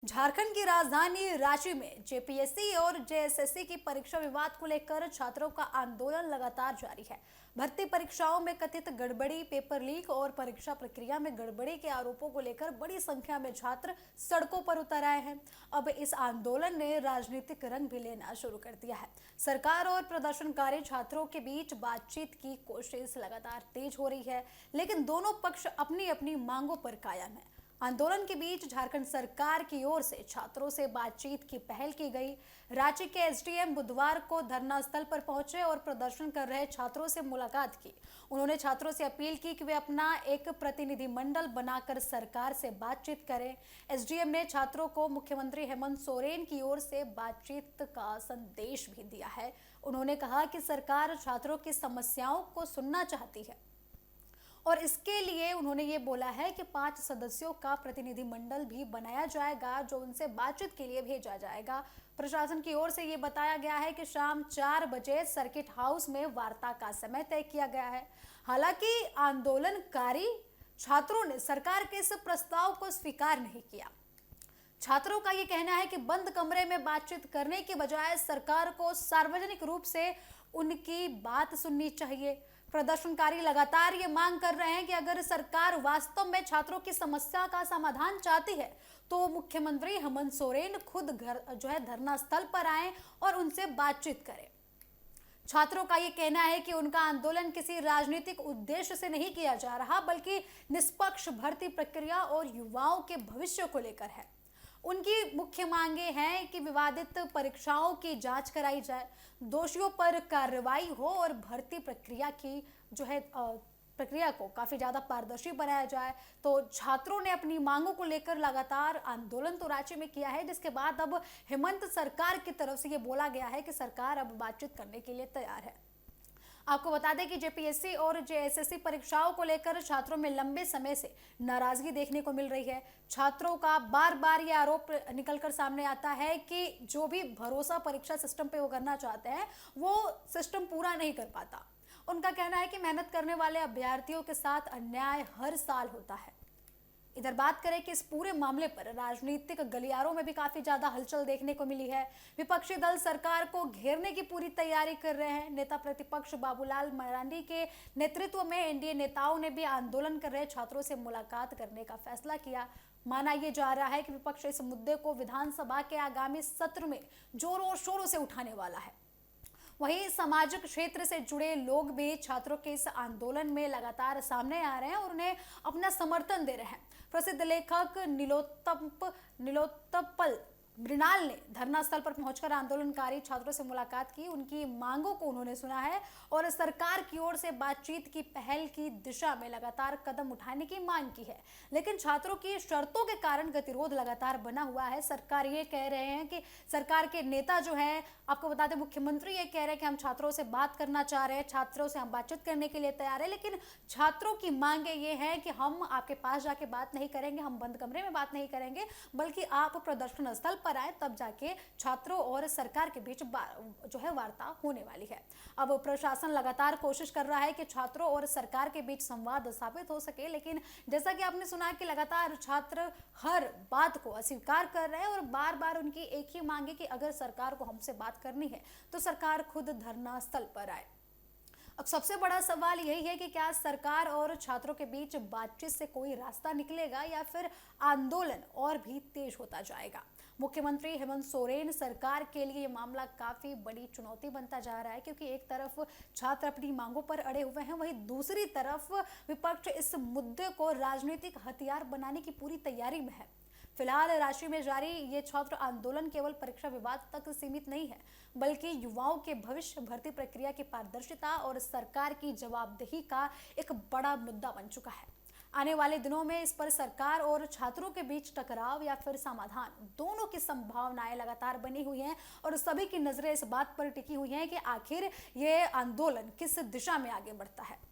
झारखंड की राजधानी रांची में जेपीएससी और जेएसएससी की परीक्षा विवाद को लेकर छात्रों का आंदोलन लगातार जारी है। भर्ती परीक्षाओं में कथित गड़बड़ी, पेपर लीक और परीक्षा प्रक्रिया में गड़बड़ी के आरोपों को लेकर बड़ी संख्या में छात्र सड़कों पर उतर आए हैं। अब इस आंदोलन ने राजनीतिक रंग भी लेना शुरू कर दिया है। सरकार और प्रदर्शनकारी छात्रों के बीच बातचीत की कोशिश लगातार तेज हो रही है, लेकिन दोनों पक्ष अपनी अपनी मांगों पर कायम है। आंदोलन के बीच झारखंड सरकार की ओर से छात्रों से बातचीत की पहल की गई। रांची के एसडीएम बुधवार को धरना स्थल पर पहुंचे और प्रदर्शन कर रहे छात्रों से मुलाकात की। उन्होंने छात्रों से अपील की कि वे अपना एक प्रतिनिधिमंडल बनाकर सरकार से बातचीत करें। एसडीएम ने छात्रों को मुख्यमंत्री हेमंत सोरेन की ओर से बातचीत का संदेश भी दिया है। उन्होंने कहा कि सरकार छात्रों की समस्याओं को सुनना चाहती है और इसके लिए उन्होंने ये बोला है कि 5 सदस्यों का प्रतिनिधिमंडल भी बनाया जाएगा, जो उनसे बातचीत के लिए भेजा जाएगा। प्रशासन की ओर से ये बताया गया है कि शाम 4 बजे सर्किट हाउस में वार्ता का समय तय किया गया है। हालांकि आंदोलनकारी छात्रों ने सरकार के इस प्रस्ताव को स्वीकार नहीं किया। छात्रों का ये कहना है कि बंद कमरे में बातचीत करने की बजाय सरकार को सार्वजनिक रूप से उनकी बात सुननी चाहिए। प्रदर्शनकारी लगातार ये मांग कर रहे हैं कि अगर सरकार वास्तव में छात्रों की समस्या का समाधान चाहती है तो मुख्यमंत्री हेमंत सोरेन खुद धरना स्थल पर आए और उनसे बातचीत करें। छात्रों का ये कहना है कि उनका आंदोलन किसी राजनीतिक उद्देश्य से नहीं किया जा रहा, बल्कि निष्पक्ष भर्ती प्रक्रिया और युवाओं के भविष्य को लेकर है। उनकी मुख्य मांगे हैं कि विवादित परीक्षाओं की जांच कराई जाए, दोषियों पर कार्रवाई हो और भर्ती प्रक्रिया की प्रक्रिया को काफी ज्यादा पारदर्शी बनाया जाए। तो छात्रों ने अपनी मांगों को लेकर लगातार आंदोलन तो रांची में किया है, जिसके बाद अब हेमंत सरकार की तरफ से ये बोला गया है कि सरकार अब बातचीत करने के लिए तैयार है। आपको बता दें कि जेपीएससी और जेएसएससी परीक्षाओं को लेकर छात्रों में लंबे समय से नाराजगी देखने को मिल रही है। छात्रों का बार बार ये आरोप निकलकर सामने आता है कि जो भी भरोसा परीक्षा सिस्टम पे वो करना चाहते हैं, वो सिस्टम पूरा नहीं कर पाता। उनका कहना है कि मेहनत करने वाले अभ्यर्थियों के साथ अन्याय हर साल होता है। इधर बात करें कि इस पूरे मामले पर राजनीतिक गलियारों में भी काफी ज्यादा हलचल देखने को मिली है। विपक्षी दल सरकार को घेरने की पूरी तैयारी कर रहे हैं। नेता प्रतिपक्ष बाबूलाल मरांडी के नेतृत्व में एनडीए नेताओं ने भी आंदोलन कर रहे छात्रों से मुलाकात करने का फैसला किया। माना यह जा रहा है कि विपक्ष इस मुद्दे को विधानसभा के आगामी सत्र में जोरों शोरों से उठाने वाला है। वहीं सामाजिक क्षेत्र से जुड़े लोग भी छात्रों के इस आंदोलन में लगातार सामने आ रहे हैं और उन्हें अपना समर्थन दे रहे हैं। प्रसिद्ध लेखक नीलोत्पल मृणाल ने धरना स्थल पर पहुंचकर आंदोलनकारी छात्रों से मुलाकात की। उनकी मांगों को उन्होंने सुना है और सरकार की ओर से बातचीत की पहल की दिशा में लगातार कदम उठाने की मांग की है, लेकिन छात्रों की शर्तों के कारण गतिरोध लगातार बना हुआ है। सरकार ये कह रहे हैं कि सरकार के नेता जो हैं, आपको बता दें मुख्यमंत्री ये कह रहे हैं कि हम छात्रों से बात करना चाह रहे हैं, छात्रों से हम बातचीत करने के लिए तैयार है, लेकिन छात्रों की मांगे ये है कि हम आपके पास जाके बात नहीं करेंगे, हम बंद कमरे में बात नहीं करेंगे, बल्कि आप प्रदर्शन स्थल पर आए, तब जाके छात्रों और सरकार के बीच वार्ता होने वाली है। अब प्रशासन लगातार कोशिश कर रहा है कि छात्रों और सरकार के बीच संवाद स्थापित हो सके, लेकिन जैसा कि आपने सुना कि लगातार छात्र हर बात को अस्वीकार कर रहे हैं और बार बार उनकी एक ही मांग है कि अगर सरकार को हमसे बात करनी है तो सरकार खुद धरना स्थल पर आए। अब सबसे बड़ा सवाल यही है कि क्या सरकार और छात्रों के बीच बातचीत से कोई रास्ता निकलेगा या फिर आंदोलन और भी तेज होता जाएगा। मुख्यमंत्री हेमंत सोरेन सरकार के लिए ये मामला काफी बड़ी चुनौती बनता जा रहा है, क्योंकि एक तरफ छात्र अपनी मांगों पर अड़े हुए हैं, वहीं दूसरी तरफ विपक्ष इस मुद्दे को राजनीतिक हथियार बनाने की पूरी तैयारी में है। फिलहाल रांची में जारी ये छात्र आंदोलन केवल परीक्षा विवाद तक सीमित नहीं है, बल्कि युवाओं के भविष्य, भर्ती प्रक्रिया की पारदर्शिता और सरकार की जवाबदेही का एक बड़ा मुद्दा बन चुका है। आने वाले दिनों में इस पर सरकार और छात्रों के बीच टकराव या फिर समाधान, दोनों की संभावनाएं लगातार बनी हुई हैं और सभी की नजरें इस बात पर टिकी हुई हैं कि आखिर ये आंदोलन किस दिशा में आगे बढ़ता है।